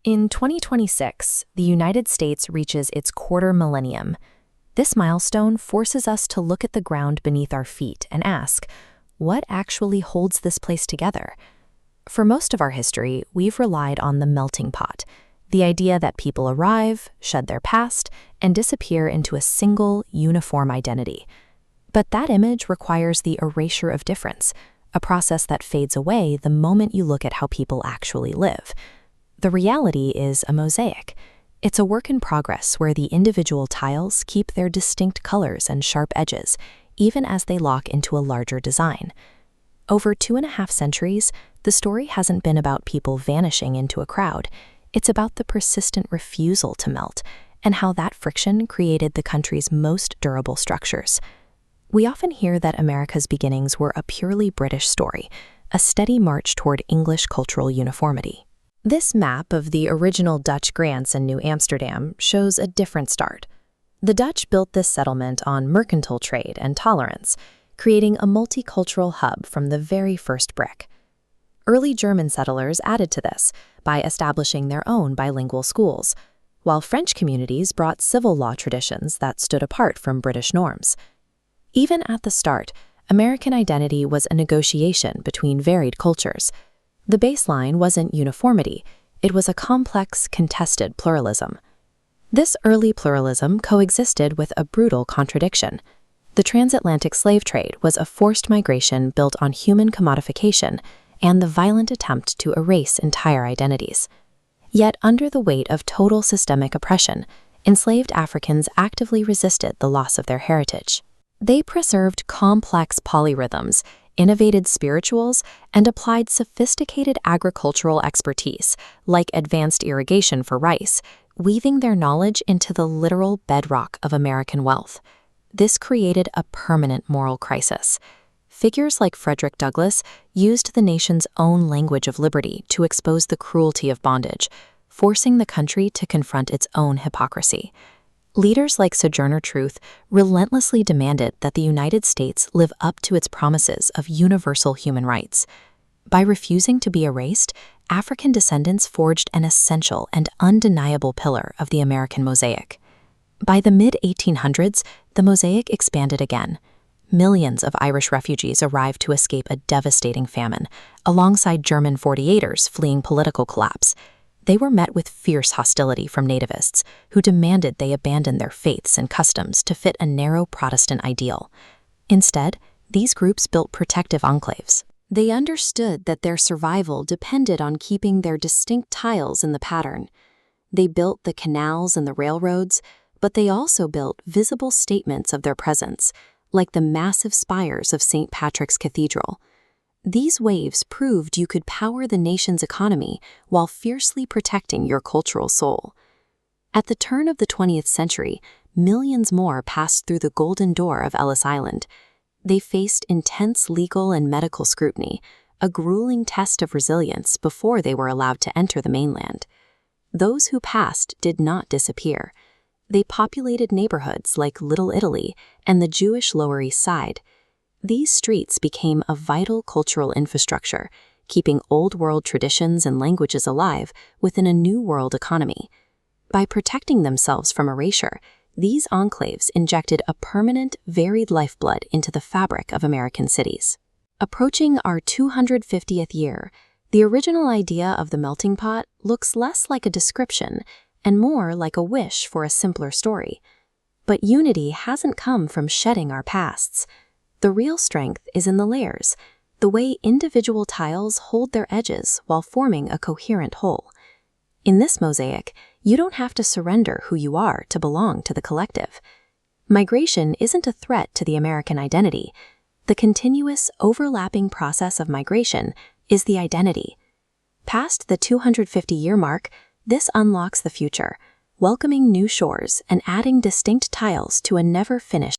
In 2026, the United States reaches its quarter millennium. This milestone forces us to look at the ground beneath our feet and ask, what actually holds this place together? For most of our history, we've relied on the melting pot, the idea that people arrive, shed their past, and disappear into a single, uniform identity. But that image requires the erasure of difference, a process that fades away the moment you look at how people actually live. The reality is a mosaic. It's a work in progress where the individual tiles keep their distinct colors and sharp edges, even as they lock into a larger design. Over 2.5 centuries, the story hasn't been about people vanishing into a crowd. It's about the persistent refusal to melt, and how that friction created the country's most durable structures. We often hear that America's beginnings were a purely British story, a steady march toward English cultural uniformity. This map of the original Dutch grants in New Amsterdam shows a different start. The Dutch built this settlement on mercantile trade and tolerance, creating a multicultural hub from the very first brick. Early German settlers added to this by establishing their own bilingual schools, while French communities brought civil law traditions that stood apart from British norms. Even at the start, American identity was a negotiation between varied cultures. The baseline wasn't uniformity, it was a complex, contested pluralism. This early pluralism coexisted with a brutal contradiction. The transatlantic slave trade was a forced migration built on human commodification and the violent attempt to erase entire identities. Yet under the weight of total systemic oppression, enslaved Africans actively resisted the loss of their heritage. They preserved complex polyrhythms, innovated spirituals, and applied sophisticated agricultural expertise, like advanced irrigation for rice, weaving their knowledge into the literal bedrock of American wealth. This created a permanent moral crisis. Figures like Frederick Douglass used the nation's own language of liberty to expose the cruelty of bondage, forcing the country to confront its own hypocrisy. Leaders like Sojourner Truth relentlessly demanded that the United States live up to its promises of universal human rights. By refusing to be erased, African descendants forged an essential and undeniable pillar of the American mosaic. By the mid-1800s, the mosaic expanded again. Millions of Irish refugees arrived to escape a devastating famine, alongside German 48ers fleeing political collapse. They were met with fierce hostility from nativists, who demanded they abandon their faiths and customs to fit a narrow Protestant ideal. Instead, these groups built protective enclaves. They understood that their survival depended on keeping their distinct tiles in the pattern. They built the canals and the railroads, but they also built visible statements of their presence, like the massive spires of St. Patrick's Cathedral. These waves proved you could power the nation's economy while fiercely protecting your cultural soul. At the turn of the 20th century, millions more passed through the golden door of Ellis Island. They faced intense legal and medical scrutiny, a grueling test of resilience before they were allowed to enter the mainland. Those who passed did not disappear. They populated neighborhoods like Little Italy and the Jewish Lower East Side. These streets became a vital cultural infrastructure, keeping Old World traditions and languages alive within a New World economy. By protecting themselves from erasure, these enclaves injected a permanent, varied lifeblood into the fabric of American cities. Approaching our 250th year, the original idea of the melting pot looks less like a description and more like a wish for a simpler story. But unity hasn't come from shedding our pasts. The real strength is in the layers, the way individual tiles hold their edges while forming a coherent whole. In this mosaic, you don't have to surrender who you are to belong to the collective. Migration isn't a threat to the American identity. The continuous, overlapping process of migration is the identity. Past the 250-year mark, this unlocks the future, welcoming new shores and adding distinct tiles to a never-finished